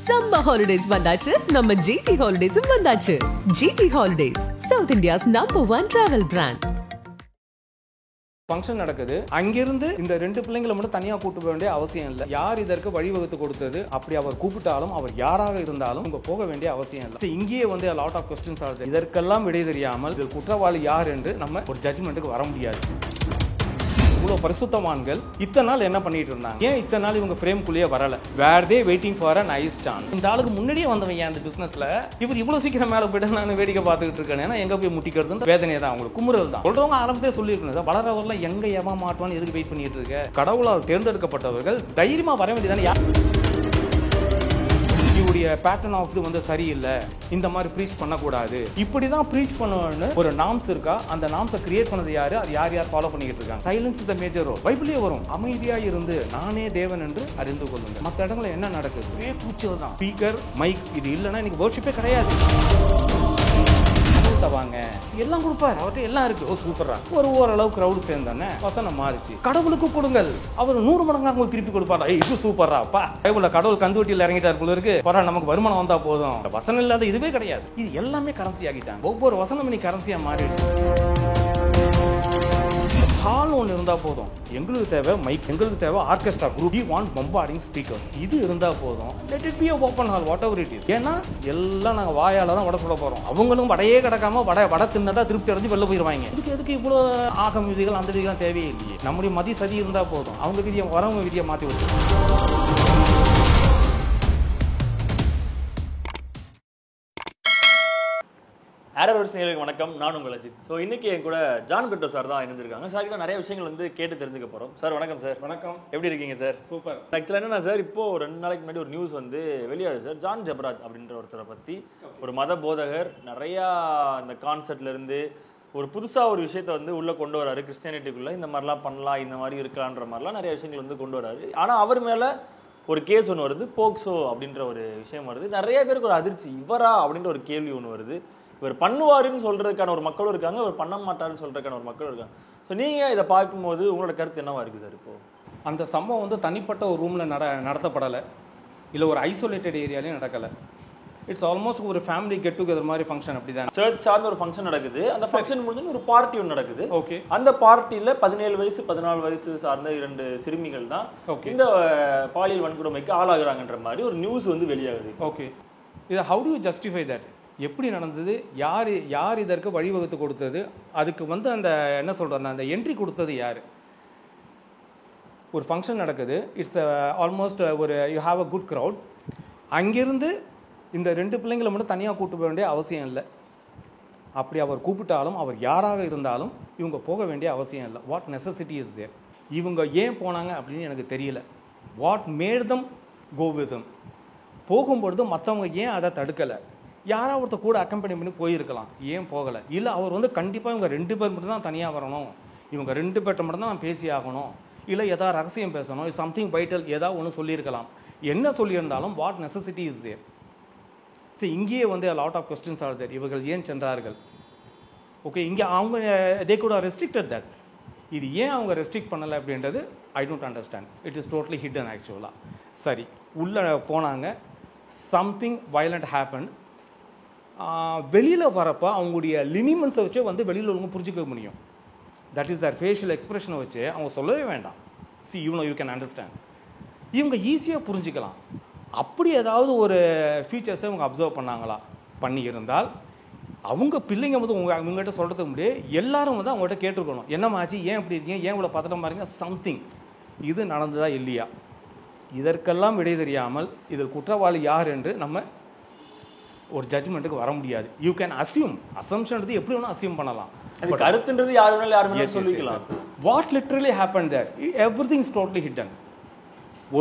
Summer holidays வந்தாச்சு, நம்ம GT Holidays வந்தாச்சு. GT Holidays, South India's #1 travel brand. Function நடக்குது. அங்கிருந்து இந்த ரெண்டு பிள்ளைங்களை மட்டும் தனியா கூட்டு போக வேண்டிய அவசியம் இல்லை. யார் இதற்கு வழிவகுத்து கொடுத்தது, அப்படி அவர் கூப்பிட்டாலும் அவர் யாராக இருந்தாலும் உங்க போக வேண்டிய அவசியம் இல்லை. இங்கேயே வந்து லாட் ஆஃப் கொஸ்டின்ஸ் ஆகுது. இதற்கெல்லாம் விடை தெரியாமல் இதில் குற்றவாளி யார் என்று நம்ம ஒரு ஜட்ஜ்மெண்ட்டுக்கு வர முடியாது. இவ்வளவு பரிசுத்தவான்கள் இத்தனை நாள் என்ன பண்ணிட்டு இருந்தாங்க? ஏன் இத்தனை நாள் இவங்க ஃப்ரேம்குள்ளேயே வரல? Where they waiting for a nice chance. இந்த ஆளுக்கு முன்னாடியே வந்தவங்க அந்த பிசினஸ்ல இவர் இவ்வளவு சீக்கிரம் மேல போயிட்டு நான் வேடிக்கை பார்த்துக்கிட்டு இருக்கேன். ஏன்னா எங்க போய் முட்டிக்கிறது வேதனை தான், அவங்களுக்கு குமுறல் தான். சொல்றவங்க ஆரம்பத்தே சொல்லியிருக்கணும், வளரவர்ல எங்க ஏமா மாட்டுவான்னு எதுக்கு வெயிட் பண்ணிட்டு இருக்க? கடவுளால் தேர்ந்தெடுக்கப்பட்டவர்கள் தைரியமா வர வேண்டியதானே. பேட்டர்ன் ஆஃப் இது வந்து சரியில்லை, இந்த மாதிரி ப்ரீச் பண்ணக்கூடாது, இப்படிதான் ப்ரீச் பண்ணுவான்னு ஒரு நாம்ஸ் இருக்கா? அந்த நாம்ஸை கிரியேட் பண்ணது யாரு? அது யார் யார் ஃபாலோ பண்ணிக்கிட்டு இருக்காங்க? Silence is the major role. பைபிளே வரும், அமைதியா இருந்து நானே தேவன் என்று அறிந்து கொள்ளுங்க. மற்ற இடங்களில் என்ன நடக்குது? ஒரே கூச்சல் தான். ஸ்பீக்கர், மைக் இது இல்லைன்னா இன்னைக்கு வர்ஷிப்பே கிடையாது. வாங்க எல்லாம் கொடுப்பாரு, அவர்கிட்ட எல்லாம் இருக்கு. ஓ சூப்பரா, ஒரு ஓரளவு கிரௌடு சேர்ந்தானே வசனம் மாறிச்சு. கடவுளுக்கு கொடுங்கள், அவர் 100 மடங்காக உங்களுக்கு திருப்பி கொடுப்பாரா? இது சூப்பராப்பா, கடவுள் கந்துவட்டியில் இறங்கிட்டார் போல இருக்கு, நமக்கு வருமானம் வந்தா போதும். வசனம் இல்லாத இதுவே கிடையாது. இது எல்லாமே கரன்சி ஆகிட்டாங்க. ஒவ்வொரு வசனம் இன்னைக்கு கரன்சியா மாறிடுச்சு. ஹால் ஒன்று இருந்தா போதும். எங்களுக்கு தேவை மைக், எங்களுக்கு தேவை orchestra group, we want bombarding speakers. இது இருந்தா போதும். Let it be a open hall, whatever it is. ஏன்னா எல்லாம் நாங்கள் வாயால தான் வடை சுட போறோம். அவங்களும் வடையே கிடக்காம வடை தின்னதா திருப்தி அடைஞ்சு வெளில போயிடுவாங்க. இதுக்கு எதுக்கு இவ்வளோ ஆகம் விதிகள் அந்த விதிகள் தேவையே இல்லையே. நம்முடைய மதி சதி இருந்தா போதும். அவங்க விதியை வரவங்க விதியை மாற்றி விட்டு. நேயர்களுக்கு வணக்கம், நான் உங்கள் அஜித். ஸோ இன்னைக்கு என் கூட ஜான் பெட்டோ சார் தான் இணைஞ்சிருக்காங்க. சார் கிட்ட நிறைய விஷயங்கள் வந்து கேட்டு தெரிஞ்சுக்க போகிறோம். சார் வணக்கம் சார். வணக்கம், எப்படி இருக்கீங்க சார்? சூப்பர். ஆக்சுவலாக என்னன்னா சார், இப்போ 2 நாளைக்கு முன்னாடி ஒரு நியூஸ் வந்து வெளியாகுது சார். ஜான் ஜெபராஜ் அப்படின்ற ஒருத்தரை பற்றி, ஒரு மத போதகர், நிறையா இந்த கான்செர்ட்ல இருந்து ஒரு புதுசாக ஒரு விஷயத்த வந்து உள்ளே கொண்டு வராரு. கிறிஸ்டியானிட்டிக்குள்ளே இந்த மாதிரிலாம் பண்ணலாம், இந்த மாதிரி இருக்கலான்ற மாதிரிலாம் நிறைய விஷயங்கள் வந்து கொண்டு வராரு. ஆனால் அவர் மேலே ஒரு கேஸ் ஒன்று வருது, போக்சோ அப்படின்ற ஒரு விஷயம் வருது. நிறைய பேருக்கு ஒரு அதிர்ச்சி, இவரா அப்படின்ற ஒரு கேள்வி ஒன்று வருது. இவர் பண்ணுவாருன்னு சொல்றதுக்கான ஒரு மக்களும் இருக்காங்க, இவர் பண்ண மாட்டாருன்னு சொல்றதுக்கான ஒரு மக்களும் இருக்காங்க. ஸோ நீங்க இதை பார்க்கும்போது உங்களோட கருத்து என்னவா இருக்கு சார்? இப்போ அந்த சம்பவம் வந்து தனிப்பட்ட ஒரு ரூம்ல நடத்தப்படலை, இல்லை ஒரு ஐசோலேட்டட் ஏரியாலையும் நடக்கலை. இட்ஸ் ஆல்மோஸ்ட் ஒரு ஃபேமிலி கெட் டுகெதர் மாதிரி ஃபங்க்ஷன். அப்படிதான் சர்ச் சார்ந்த ஒரு ஃபங்க்ஷன் நடக்குது. அந்த ஃபங்க்ஷன் முடிஞ்சு ஒரு பார்ட்டி ஒன்று நடக்குது. ஓகே. அந்த பார்ட்டியில் 17 வயசு 14 வயசு சார்ந்த 2 சிறுமிகள் தான் இந்த பாலியல் வன்கொடுமைக்கு ஆளாகிறாங்கன்ற மாதிரி ஒரு நியூஸ் வந்து வெளியாகுது. ஓகே, இதை how to you justify that? எப்படி நடந்தது? யார் இதற்கு வழிவகுத்து கொடுத்தது? அதுக்கு வந்து அந்த என்ன சொல்கிறது, அந்த என்ட்ரி கொடுத்தது யார்? ஒரு ஃபங்க்ஷன் நடக்குது, இட்ஸ் ஆல்மோஸ்ட் ஒரு you have a good crowd. அங்கிருந்து இந்த 2 பிள்ளைங்களை மட்டும் தனியாக கூட்டு போக வேண்டிய அவசியம் இல்லை. அப்படி அவர் கூப்பிட்டாலும் அவர் யாராக இருந்தாலும் இவங்க போக வேண்டிய அவசியம் இல்லை. What necessity is there? இவங்க ஏன் போனாங்க அப்படின்னு எனக்கு தெரியல. What made them go with them? போகும்பொழுது மற்றவங்க ஏன் அதை தடுக்கலை? யாராவது ஒருத்தர் கூட அக்கம்பெனி பண்ணி போயிருக்கலாம், ஏன் போகலை? இல்லை அவர் வந்து கண்டிப்பாக இவங்க 2 பேர் மட்டும் தான் தனியாக வரணும், இவங்க 2 பேர்ட்ட மட்டும் தான் நான் பேசி ஆகணும், இல்லை ஏதாவது ரகசியம் பேசணும், சம்திங் வைட்டல் ஏதாவது ஒன்று சொல்லியிருக்கலாம். என்ன சொல்லியிருந்தாலும் வாட் நெசசிட்டி இஸ் தேர்? சரி, இங்கேயே வந்து lot of questions are there. இவர்கள் ஏன் சென்றார்கள்? ஓகே, இங்கே அவங்க they could are restricted that. இது ஏன் அவங்க ரெஸ்ட்ரிக்ட் பண்ணலை அப்படின்றது I don't understand. It is totally hidden ஆக்சுவலாக. சரி, உள்ளே போனாங்க, சம்திங் வயலண்ட் ஹேப்பன். வெளியில் வரப்போ அவங்களுடைய லினிமெண்ட்ஸை வச்சு வந்து வெளியில் உள்ளவங்க புரிஞ்சுக்க முடியும். தட் இஸ் தர் ஃபேஷியல் எக்ஸ்பிரஷனை வச்சு அவங்க சொல்லவே வேண்டாம். C you can understand. இவங்க ஈஸியாக புரிஞ்சுக்கலாம். அப்படி ஏதாவது ஒரு ஃபீச்சர்ஸை இவங்க அப்சர்வ் பண்ணாங்களா? பண்ணி இருந்தால் அவங்க பிள்ளைங்க வந்து இவங்ககிட்ட சொல்கிறதுக்கு முடியாது. எல்லாரும் வந்து அவங்ககிட்ட கேட்டுருக்கணும், என்னமாச்சு, ஏன் இப்படி இருக்கீங்க, ஏன் இவ்வளோ பதட்டமாக இருக்கீங்க, சம்திங் இது நடந்ததா இல்லையா? இதற்கெல்லாம் விடை தெரியாமல் இதில் குற்றவாளி யார் என்று நம்ம ஒரு ஜட்ஜ்மெண்ட்டுக்கு வர முடியாது. You can assume. அசம்ஷன்றது எப்படி வேணால் அசியூம் பண்ணலாம். கருத்துன்றது யார் வேணாலும் சொல்லிக்கலாம். What literally happen there? Everything is totally hidden.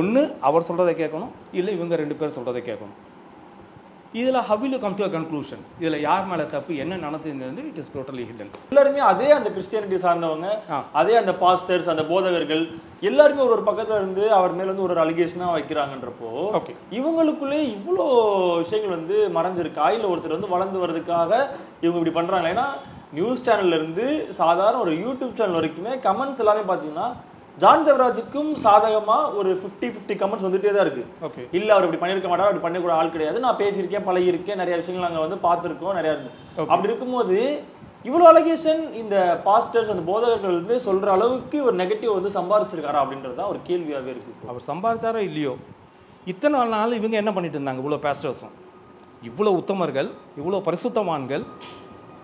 ஒன்று அவர் சொல்கிறதை கேட்கணும், இல்லை இவங்க 2 பேர் சொல்கிறதை கேட்கணும். இதில் how will you come to a conclusion? இதில் யார் மேலே தப்பு, என்ன நடந்தது? It is totally hidden. எல்லாருமே அதே அந்த கிறிஸ்டியானிட்டி சார்ந்தவங்க, அதே அந்த பாஸ்டர்ஸ், அந்த போதகர்கள் எல்லாருமே ஒரு பக்கத்துல இருந்து அவர் மேல வந்து ஒரு அலிகேஷனா வைக்கிறாங்கன்றப்போ இவங்களுக்குள்ளே இவ்வளோ விஷயங்கள் வந்து மறைஞ்சிருக்கு. ஆயில ஒருத்தர் வந்து வளர்ந்து வர்றதுக்காக இவங்க இப்படி பண்றாங்க. ஏன்னா நியூஸ் சேனல்ல இருந்து சாதாரண ஒரு யூடியூப் சேனல் வரைக்குமே கமெண்ட்ஸ் எல்லாமே பார்த்தீங்கன்னா ஜான் ஜெபராஜுக்கும் சாதகமா ஒரு 50-50 கமெண்ட்ஸ் வந்துட்டே தான் இருக்கு. ஓகே, இல்ல அவர் இப்படி பண்ணிருக்க மாட்டார், அப்படி பண்ணக்கூட ஆள் கிடையாது, நான் பேசியிருக்கேன், பழகியிருக்கேன், நிறைய விஷயங்கள் நாங்க வந்து பார்த்துருக்கோம் நிறைய. அப்படி இருக்கும்போது இவ்வளவு அலிகேஷன் இந்த பாஸ்டர்ஸ் அந்த போதகர்கள் வந்து சொல்ற அளவுக்கு ஒரு நெகட்டிவ் வந்து சம்பாதிச்சிருக்காரா அப்படின்றத ஒரு கேள்வியாவே இருக்கு. அவர் சம்பாதிச்சாரோ இல்லையோ, இத்தனை நாள் இவங்க என்ன பண்ணிட்டு இருந்தாங்க? இவ்வளோ பாஸ்டர்ஸும், இவ்வளோ உத்தமர்கள், இவ்வளோ பரிசுத்தவான்கள்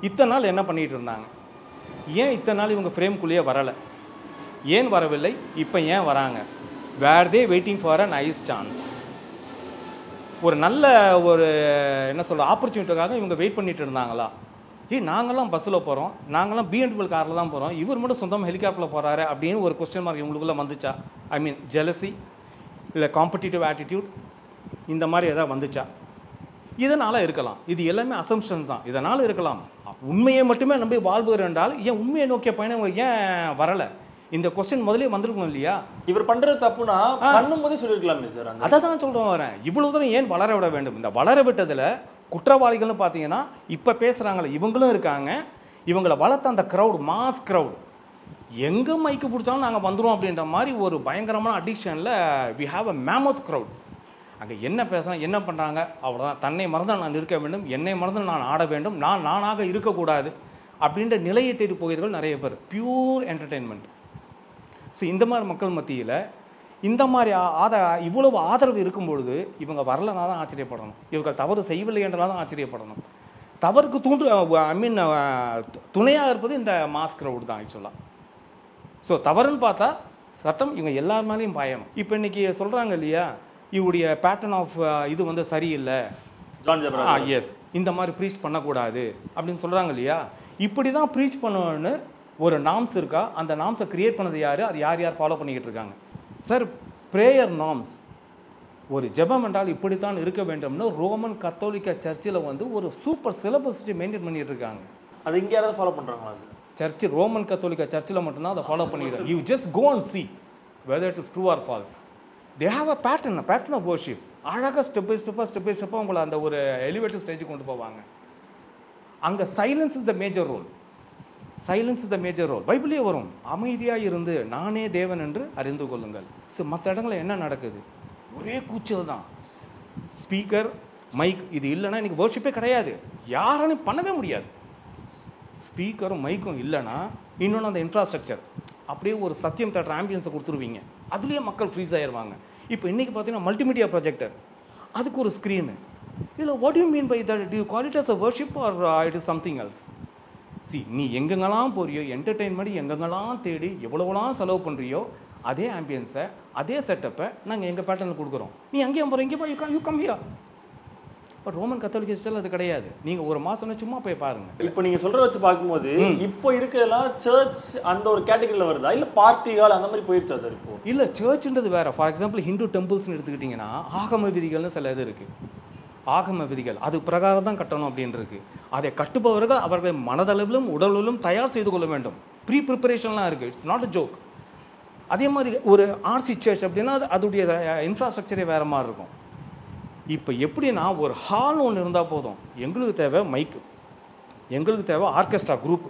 இத்தனை நாள் என்ன பண்ணிட்டு இருந்தாங்க? ஏன் இத்தனை நாள் இவங்க ஃப்ரேம்குள்ளேயே வரலை? ஏன் வரவில்லை? இப்போ ஏன் வராங்க? Where they waiting for a nice chance? ஒரு நல்ல ஒரு என்ன சொல்ற ஆப்பர்ச்சுனிட்டிக்காக இவங்க வெயிட் பண்ணிட்டு இருந்தாங்களா? நாங்களாம் பஸ்ஸில் போகிறோம், நாங்களாம் BMW காரில் தான் போகிறோம், இவர் மட்டும் சொந்தமாக ஹெலிகாப்டரில் போகிறாரு அப்படின்னு ஒரு கொஸ்டின் மார்க் இவங்களுக்குள்ள வந்துச்சா? ஐ மீன் ஜெலசி இல்லை காம்படிட்டிவ் ஆட்டிடியூட் இந்த மாதிரி எதாவது வந்துச்சா? இதனால் இருக்கலாம். இது எல்லாமே அசம்ஷன்ஸ் தான். இதனால் இருக்கலாம். உண்மையை மட்டுமே நம்பி வாழ்வுகள் என்றால் ஏன் உண்மையை நோக்கிய பயணம் ஏன் வரலை? இந்த கொஸ்டின் முதலே வந்திருக்கணும் இல்லையா? இவர் பண்றது தப்புனா பண்ணும்போதே சொல்லிருக்கலாமே சார். அதை தான் சொல்கிறோம் வரேன். இவ்வளவு தூரம் ஏன் வளர விட வேண்டும்? இந்த வளர விட்டதில் குற்றவாளிகள்னு பார்த்தீங்கன்னா இப்போ பேசுகிறாங்களே இவங்களும் இருக்காங்க. இவங்களை வளர்த்த அந்த க்ரௌட், மாஸ் க்ரௌட், எங்கே மைக்கு பிடிச்சாலும் நாங்கள் வந்துடுவோம் அப்படின்ற மாதிரி ஒரு பயங்கரமான அடிக்ஷனில் we have a mammoth crowd. அங்கே என்ன பேசுகிறேன், என்ன பண்ணுறாங்க, அவ்வளோதான். தன்னை மறந்தால் நான் இருக்க வேண்டும், என்னை மறந்து நான் ஆட வேண்டும், நான் நானாக இருக்கக்கூடாது அப்படின்ற நிலையை தேடி போகிறவர்கள் நிறைய பேர். Pure entertainment. ஸோ இந்த மாதிரி மக்கள் மத்தியில் இந்த மாதிரி இவ்வளவு ஆதரவு இருக்கும் பொழுது இவங்க வரலனா தான் ஆச்சரியப்படணும். இவர்கள் தவறு செய்யவில்லை என்றால் தான் ஆச்சரியப்படணும். தவறுக்கு துணையாக இருப்பது இந்த மாஸ் க்ரௌட் தான் ஆக்சுவலாக. ஸோ தவறுன்னு பார்த்தா சட்டம் இவங்க எல்லார் மேலேயும் பாயணும். இப்போ இன்னைக்கு சொல்கிறாங்க இல்லையா, இவருடைய பேட்டர்ன் ஆஃப் இது வந்து சரியில்லை, எஸ் இந்த மாதிரி ப்ரீச் பண்ணக்கூடாது அப்படின்னு சொல்கிறாங்க இல்லையா. இப்படி தான் ப்ரீச் பண்ணணும்னு ஒரு நாம்ஸ் இருக்கா? அந்த நாம்ஸை கிரியேட் பண்ணது யார்? அது யார் யார் ஃபாலோ பண்ணிக்கிட்டு இருக்காங்க? சார், ப்ரேயர் நார்ம்ஸ், ஒரு ஜெபம் என்றால் இப்படித்தான் இருக்க வேண்டும்னு ரோமன் கத்தோலிக்க சர்ச்சில் வந்து ஒரு சூப்பர் சிலபஸ் மெயின்டைன் பண்ணிட்டு இருக்காங்க. அது இங்கே யாராவது ஃபாலோ பண்ணுறாங்களா? சர்ச்சு, ரோமன் கத்தோலிக்க சர்ச்சில் மட்டும்தான் அதை ஃபாலோ பண்ணிட்டு. You just go and see whether it is true or false. They have a pattern of worship. அழகாக ஸ்டெப் பை ஸ்டெப்பாக உங்களை அந்த ஒரு எலிவேட்டர் ஸ்டேஜுக்கு கொண்டு போவாங்க. அங்கே silence is the major role. Silence is the major role. பைபிளே வரும், அமைதியாக இருந்து நானே தேவன் என்று அறிந்து கொள்ளுங்கள். ஸோ மற்ற இடங்களில் என்ன நடக்குது? ஒரே கூச்சல் தான். ஸ்பீக்கர், மைக், இது இல்லைன்னா இன்றைக்கி வர்ஷிப்பே கிடையாது. யாராலையும் பண்ணவே முடியாது. ஸ்பீக்கரும் மைக்கும் இல்லைன்னா இன்னொன்று அந்த இன்ஃப்ராஸ்ட்ரக்சர் அப்படியே ஒரு சத்தியம் தேட்டர் ஆம்பியன்ஸை கொடுத்துருவீங்க, அதுலேயே மக்கள் ஃப்ரீஸ் ஆயிடுவாங்க. இப்போ இன்றைக்கி பார்த்தீங்கன்னா மல்டிமீடியா ப்ரொஜெக்டர், அதுக்கு ஒரு ஸ்க்ரீனு. இதில் what you mean by that? Do you call it as a worship or it is something else? நீ எங்கெங்கெல்லாம் போறியோ, என்டர்டெயின்மெண்ட் எங்கெங்கெல்லாம் தேடி எவ்வளோலாம் செலவு பண்ணுறியோ, அதே ஆம்பியன்ஸை, அதே செட்டப்பை நாங்கள் எங்கள் பேட்டர்னில் கொடுக்குறோம். நீ அங்கேயும் போகிற, இங்கே போய் you come here. But Roman கத்தோலிக்க சர்ச்சில் அது கிடையாது. நீங்கள் ஒரு மாதம்னா சும்மா போய் பாருங்கள். இப்போ நீங்கள் சொல்கிற வச்சு பார்க்கும்போது இப்போ இருக்கிறதெல்லாம் சர்ச் அந்த ஒரு கேட்டகரியில் வருதா, இல்லை பார்ட்டிகள் அந்த மாதிரி போயிடுச்சா சார்? இப்போ இல்லை, சர்ச்சுன்றது வேறு. ஃபார் எக்ஸாம்பிள் ஹிந்து டெம்பிள்ஸ்னு எடுத்துக்கிட்டிங்கன்னா ஆகம விதிகள்னு சில இது இருக்குது. ஆகம விதிகள் அது பிரகாரம் தான் கட்டணும் அப்படின்னு இருக்கு. அதை கட்டுபவர்கள் அவர்களை மனதளவிலும் உடலிலும் தயார் செய்து கொள்ள வேண்டும். ப்ரீ ப்ரிப்பரேஷன்லாம் இருக்குது. It's not a joke. அதே மாதிரி ஒரு ஆர்சி சர்ச் அப்படின்னா அதுடைய இன்ஃப்ராஸ்ட்ரக்சரே வேறு மாதிரி இருக்கும். இப்போ எப்படின்னா ஒரு ஹால் ஒன்று இருந்தால் போதும். எங்களுக்கு தேவை மைக்கு, எங்களுக்கு தேவை orchestra group,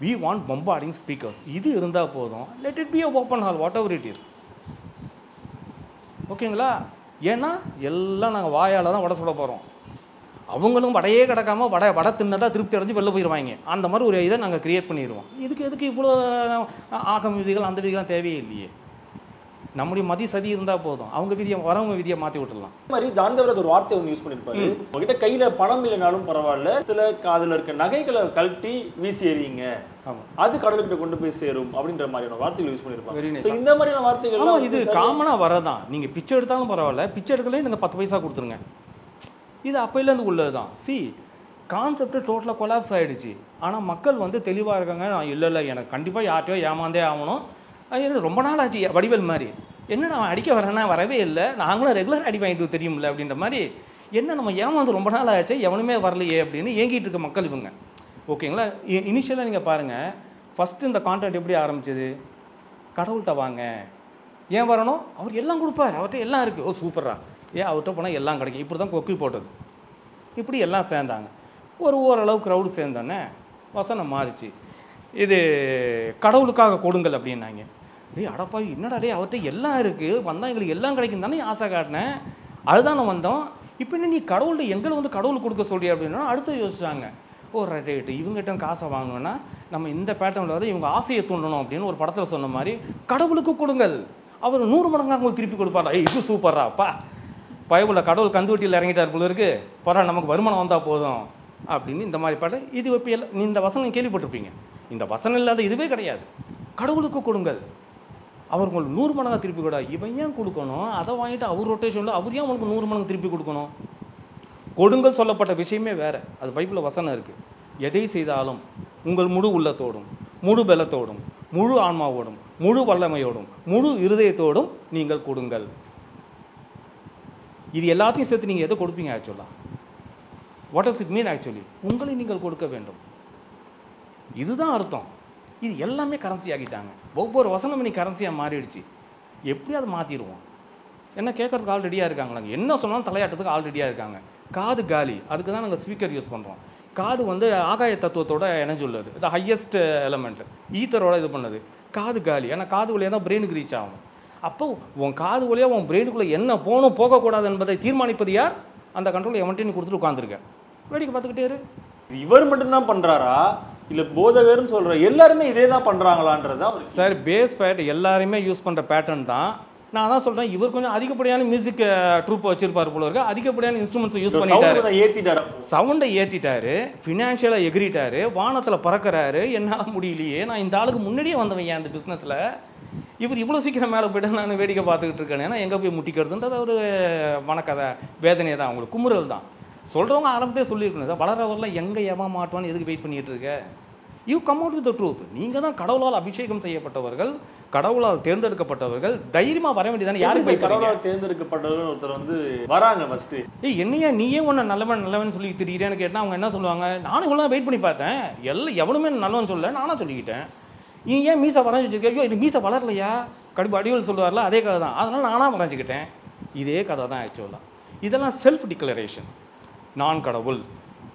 we want bombarding speakers. இது இருந்தால் போதும். Let it be a open hall, whatever it is. ஓகேங்களா? ஏன்னா எல்லாம் நாங்கள் வாயால் தான் வடை சுட போகிறோம். அவங்களும் வடையே கிடக்காம வடை தின்னதாக திருப்தி அடைஞ்சு வெளில போயிடுவாங்க. அந்த மாதிரி ஒரு இதை நாங்கள் கிரியேட் பண்ணிடுவோம். எதுக்கு இவ்வளோ ஆகம விதிகள் அந்த விதிகள்லாம் தேவையே இல்லையே. நம்முடைய மதி சதி இருந்தால் போதும். அவங்க விதியை வரவங்க விதியை மாற்றி விட்டுடலாம். இந்த மாதிரி ஜான் ஜெபராஜ் ஒரு வார்த்தை ஒன்று யூஸ் பண்ணியிருப்பாரு, உங்ககிட்ட கையில் பணம் இல்லைனாலும் பரவாயில்ல, அதில் இருக்க நகைகளை கழட்டி வீசி எறியுங்க, அது கடவுள்கிட்ட கொண்டு போய் சேரும் அப்படின்ற மாதிரியான வார்த்தைகள் யூஸ் பண்ணியிருப்பாங்க. இந்த மாதிரியான வார்த்தைகள் இது காமனாக வரதான். நீங்கள் பிச்சை எடுத்தாலும் பரவாயில்ல, பிச்சை எடுக்கலே நீங்கள் 10 பைசா கொடுத்துருங்க, இது அப்பையிலேருந்து உள்ளது தான். கான்செப்ட் டோட்டலாக கொலாப்ஸ் ஆகிடுச்சு. ஆனால் மக்கள் வந்து தெளிவாக இருக்காங்க. நான் இல்லை எனக்கு கண்டிப்பாக யார்ட்டையோ ஏமாந்தே ஆகணும். ரொம்ப நாள் ஆச்சு வடிவேல் மாதிரி, என்ன நான் அடிக்க வரேன்னா வரவே இல்லை, நாங்களும் ரெகுலர் அடி வாங்கிட்டு தெரியும்ல அப்படின்ற மாதிரி. என்ன நம்ம ஏமாந்து ரொம்ப நாள் ஆச்சு, எவனுமே வரலையே அப்படின்னு ஏங்கிட்டு இருக்க மக்கள் இவங்க. ஓகேங்களா? இனிஷியலாக நீங்கள் பாருங்கள், ஃபஸ்ட்டு இந்த கான்டென்ட் எப்படி ஆரம்பிச்சது? கடவுள்கிட்ட வாங்க, ஏன் வரணும், அவர் எல்லாம் கொடுப்பார், அவர்கிட்ட எல்லாம் இருக்குது, ஓ சூப்பரா, ஏன் அவர்கிட்ட போனால் எல்லாம் கிடைக்கும், இப்படி தான் கொக்கி போட்டது. இப்படி எல்லாம் சேர்ந்தாங்க. ஓரளவு க்ரௌடு சேர்ந்தோன்னே வசனம் மாறிச்சு. இது கடவுளுக்காக கொடுங்கள் அப்படின்னாங்க. டேய் அடப்பா என்னடா டே அவர்கிட்ட எல்லாம் இருக்குது, வந்தால் எங்களுக்கு எல்லாம் கிடைக்கும் தானே ஆசை காட்டினேன், அதுதான் நான் வந்தோம். இப்போ என்ன நீ கடவுள்கிட்ட எங்களை வந்து கடவுள் கொடுக்க சொல்றிய அப்படின்னா அடுத்து யோசிச்சாங்க, ஓ ரைட்டு இவங்ககிட்ட காசை வாங்கணும்னா நம்ம இந்த பேட்டர்னில் வந்து இவங்க ஆசையை தூண்டணும் அப்படின்னு ஒரு படத்தில் சொன்ன மாதிரி கடவுளுக்கு கொடுங்கள், அவர் 100 மடங்காக உங்களுக்கு திருப்பி கொடுப்பாரா. இது சூப்பர்ராப்பா, பைபிளில் கடவுள் கந்துவட்டியில் இறங்கிட்டார் போல இருக்கு, பரவாயில்ல நமக்கு வருமானம் வந்தால் போதும் அப்படின்னு இந்த மாதிரி பாட்டு. இது இப்போ எல்லாம் நீ இந்த வசனம் கேள்விப்பட்டிருப்பீங்க, இந்த வசனம் இல்லாத இதுவே கிடையாது. கடவுளுக்கு கொடுங்கள், அவர் உங்களுக்கு 100 மடங்காக திருப்பி கூட. இவன் ஏன் கொடுக்கணும், அதை வாங்கிட்டு அவர் ரொட்டேஷனில் அவர் ஏன் உங்களுக்கு 100 மடங்கு திருப்பி கொடுக்கணும். கொடுங்கள் சொல்லப்பட்ட விஷயமே வேறு, அது பைபிளில் வசனம் இருக்குது. எதை செய்தாலும் உங்கள் முழு உள்ளத்தோடும் முழு பலத்தோடும் முழு ஆன்மாவோடும் முழு வல்லமையோடும் முழு இருதயத்தோடும் நீங்கள் கொடுங்கள். இது எல்லாத்தையும் சேர்த்து நீங்கள் எதை கொடுப்பீங்க ஆக்சுவலாக? What does it mean actually? உங்களை நீங்கள் கொடுக்க வேண்டும், இதுதான் அர்த்தம். இது எல்லாமே கரன்சி ஆகிட்டாங்க, ஒவ்வொரு வசனமும் இன்னைக்கு கரன்சியாக மாறிடுச்சு. எப்படி அதை மாற்றிடுவோம்? என்ன கேட்கறதுக்கு ஆள் ரெடியாக இருக்காங்களா? என்ன சொன்னாலும் தலையாட்டத்துக்கு ஆள் ரெடியாக இருக்காங்க. காது காலி, அதுக்கு தான் நாங்கள் ஸ்பீக்கர் யூஸ் பண்ணுறோம். காது வந்து ஆகாய தத்துவத்தோட இணைஞ்சுள்ளது, த ஹையஸ்ட் எலமெண்ட், ஈத்தரோட இது பண்ணது. காது காலி, ஏன்னா காது வழியாக தான் பிரெயினுக்கு ரீச் ஆகும். அப்போ உன் காது வழியாக உன் பிரெயினுக்குள்ளே என்ன போகணும் போகக்கூடாது என்பதை தீர்மானிப்பது யார்? அந்த கண்ட்ரோல் எவன்ட்டு நீ கொடுத்துட்டு உட்காந்துருக்க, வேடிக்கை பார்த்துக்கிட்டே இரு. இவர் மட்டும்தான் பண்றாரா இல்ல போதகர்னு சொல்ற எல்லாருமே இதே தான் பண்றாங்களான்றதா சார்? பேஸ் பேட் எல்லாருமே யூஸ் பண்ற பேட்டர்ன் தான். நான் தான் சொல்றேன், இவர் கொஞ்சம் அதிகப்படியான மியூசிக் ட்ரூப் வச்சிருப்பாரு போல இருக்கு, அதிகப்படியான இன்ஸ்ட்ருமெண்ட்ஸ் யூஸ் பண்ணிட்டாரு, சவுண்டை ஏத்திட்டாரு, ஃபினான்ஷியலா எகிரிட்டாரு, வானத்துல பறக்கிறாரு. என்னால முடியலையே, நான் இந்த ஆளுக்கு முன்னாடியே வந்தவன் அந்த பிசினஸ்ல, இவர் இவ்வளவு சீக்கிரம் மேலே போயிட்டு நான் வேடிக்கை பார்த்துக்கிட்டு இருக்கேன். ஏன்னா எங்க போய் முட்டிக்கிறதுன்றது ஒரு மனக்கதை வேதனையை தான், அவங்களுக்கு குமுறல் தான். சொல்றவங்க ஆரம்பத்தே சொல்லியிருக்கணும் சார், வளரவரெல்லாம் எங்க ஏமா மாட்டுவான்னு எதுக்கு வெயிட் பண்ணிட்டு இருக்க? You come out with the truth. நீங்கள் தான் கடவுளால் அபிஷேகம் செய்யப்பட்டவர்கள், கடவுளால் தேர்ந்தெடுக்கப்பட்டவர்கள், தைரியமா வர வேண்டியதானே. யாருக்கு போய் கடவுளால் தேர்ந்தெடுக்கப்பட்டவர்கள் ஒருத்தர் வந்து வராங்க ஃபர்ஸ்ட், என்னையா நீயே ஒன்று நல்லவன் சொல்லி திடீர்னு கேட்டால் அவங்க என்ன சொல்லுவாங்க? நானும் இவ்வளோ வெயிட் பண்ணி பார்த்தேன், எல்லாம் எவனுமே நல்லவன் சொல்ல, நானா சொல்லிக்கிட்டேன். நீ ஏன் மீசை வரைஞ்சி வச்சிருக்க? ஐயோ இது மீசை வளரலையா, கடுப்பு அடிவல் சொல்லுவார்ல, அதே கதை தான், அதனால நானாக வரைஞ்சிக்கிட்டேன். இதே கதை தான் ஆக்சுவலாக. இதெல்லாம் செல்ஃப் டிக்ளரேஷன். நான் கடவுள்,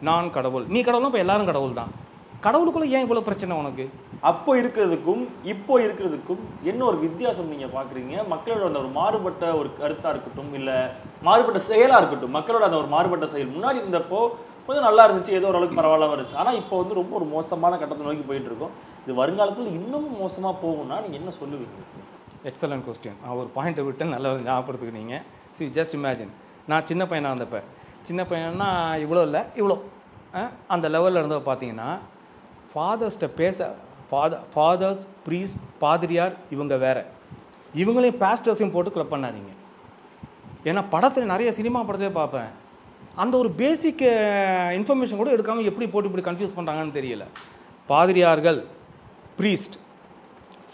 நான் கடவுள், நீ கடவுள்னா இப்போ எல்லாரும் கடவுள் தான். கடவுளுக்குள்ள ஏன் இவ்வளவு பிரச்சனை உனக்கு? அப்போ இருக்கிறதுக்கும் இப்போ இருக்கிறதுக்கும் என்ன ஒரு வித்தியாசம் நீங்க பாக்குறீங்க? மக்களோட அந்த ஒரு மாறுபட்ட ஒரு கருத்தா இருக்கட்டும், இல்ல மாறுபட்ட செயலா இருக்கட்டும், மக்களோட அந்த ஒரு மாறுபட்ட செயல் முன்னாடி இருந்தப்போ கொஞ்சம் நல்லா இருந்துச்சு, ஏதோ ஓரளவுக்கு பரவாயில்லாம இருந்துச்சு. ஆனா இப்போ வந்து ரொம்ப ஒரு மோசமான கட்டத்தை நோக்கி போயிட்டு இருக்கோம். இது வருங்காலத்தில் இன்னும் மோசமா போகும்னா நீங்க என்ன சொல்லுவீங்க? Excellent question. நான் ஒரு பாயிண்ட்டை விட்டு நல்லா ஞாபகப்படுத்துக்கு நீங்கள். ஸோ ஜஸ்ட் இமேஜின், நான் சின்ன பையனாக இருந்தப்போ, சின்ன பையனா இவ்வளோ இல்லை இவ்வளோ அந்த லெவலில் இருந்தப்போ பார்த்தீங்கன்னா, ஃபாதர்ஸ்கிட்ட பேச ஃபாதர்ஸ், ப்ரீஸ்ட், பாதிரியார் இவங்க வேறு, இவங்களையும் பாஸ்டர்ஸையும் போட்டு கிளப் பண்ணாதீங்க. ஏன்னா படத்தில் நிறைய சினிமா படத்தையே பார்ப்பேன், அந்த ஒரு பேசிக் இன்ஃபர்மேஷன் கூட எடுக்காமல் எப்படி போட்டு இப்படி கன்ஃபியூஸ் பண்ணுறாங்கன்னு தெரியல. பாதிரியார்கள், ப்ரீஸ்ட்,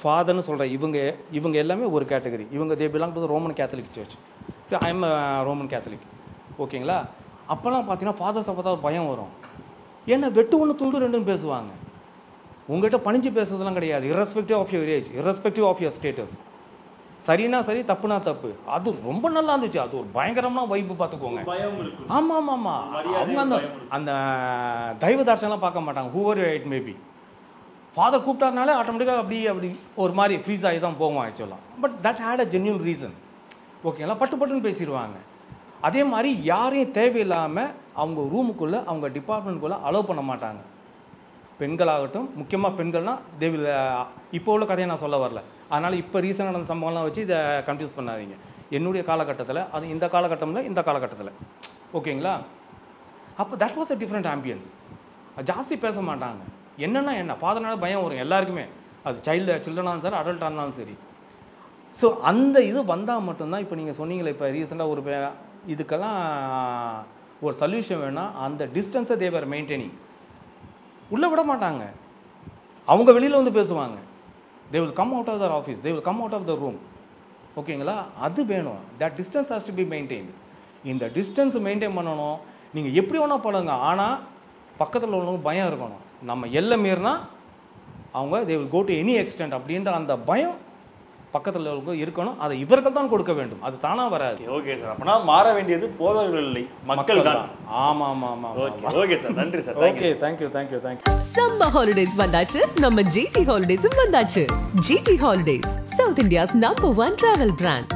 ஃபாதர்னு சொல்கிற இவங்க எல்லாமே ஒரு கேட்டகரி. இவங்க they belong to Roman Catholic church. சரி, ஐ எம் ரோமன் கேத்தலிக், ஓகேங்களா? அப்போல்லாம் பார்த்தீங்கன்னா ஃபாதர்ஸை பார்த்தா ஒரு பயம் வரும். ஏன்னா வெட்டு ஒன்று துண்டு ரெண்டுன்னு பேசுவாங்க. உங்கள்கிட்ட பணிஞ்சு பேசுறதுலாம் கிடையாது. Irrespective of your age, irrespective of your status. சரினா சரி, தப்புனா தப்பு. அது ரொம்ப நல்லா இருந்துச்சு, அது ஒரு பயங்கரமான வைப்பு பார்த்துக்கோங்க. ஆமாம் ஆமாம் ஆமாம், அவங்க அந்த அந்த தெய்வ தர்சனம்லாம் பார்க்க மாட்டாங்க. ஹூவர் இட் மேபி, ஃபாதர் கூப்பிட்டாருனாலே ஆட்டோமேட்டிக்காக அப்படி ஒரு மாதிரி ஃப்ரீஸ் ஆகி தான் போவோம் ஆக்சுவலாக. But that had a genuine reason, ஓகேங்களா? பட்டுன்னு பேசிடுவாங்க. அதே மாதிரி யாரையும் தேவையில்லாமல் அவங்க ரூமுக்குள்ளே, அவங்க டிபார்ட்மெண்ட்டுக்குள்ளே அலோவ் பண்ண மாட்டாங்க. பெண்களாகட்டும், முக்கியமாக பெண்கள்னால் தேவில். இப்போ உள்ள கதையை நான் சொல்ல வரல, அதனால் இப்போ ரீசனாக நடந்த சம்பவம்லாம் வச்சு இதை கன்ஃபியூஸ் பண்ணாதீங்க. என்னுடைய காலகட்டத்தில், அது இந்த காலகட்டத்தில், இந்த காலகட்டத்தில், ஓகேங்களா? அப்போ that was a different ambience. ஜாஸ்தி பேச மாட்டாங்க. என்னென்னா என்ன, ஃபாதர்னால பயம் வரும் எல்லாருக்குமே, அது சில்ட்ரனாலும் சரி, அடல்ட்டாக இருந்தாலும் சரி. ஸோ அந்த இது வந்தால் மட்டும்தான். இப்போ நீங்கள் சொன்னீங்களே, இப்போ ரீசெண்டாக ஒரு இதுக்கெல்லாம் ஒரு சொல்யூஷன் வேணால், அந்த டிஸ்டன்ஸை தேவர் மெயின்டைனிங். உள்ளே விட மாட்டாங்க, அவங்க வெளியில் வந்து பேசுவாங்க. They will come out of their office, they will come out of the room, ஓகேங்களா? அது வேணும். That distance has to be maintained. இந்த டிஸ்டன்ஸ் மெயின்டைன் பண்ணணும். நீங்கள் எப்படி வேணால் பழங்க, ஆனால் பக்கத்தில் உள்ளவங்க பயம் இருக்கணும். நம்ம எல்லை மீறினா அவங்க they will go to any extent அப்படின்ற அந்த பயம் பக்கத்தில் இருக்கணும். அதை இவர்கள் தான் கொடுக்க வேண்டும், அது தானா வராது. ஓகே சார், அப்பனா மாற வேண்டியது போதவர்கள் இல்லை, மக்கள் தான். ஆமா ஆமா ஆமா. ஓகே சார், நன்றி sir. Okay, thank you thank you thank you. Summer holidays வந்தாச்சு, நம்ம ஜிடி ஹாலிடேஸும் வந்தாச்சு. GT holidays, South India's number 1 travel brand.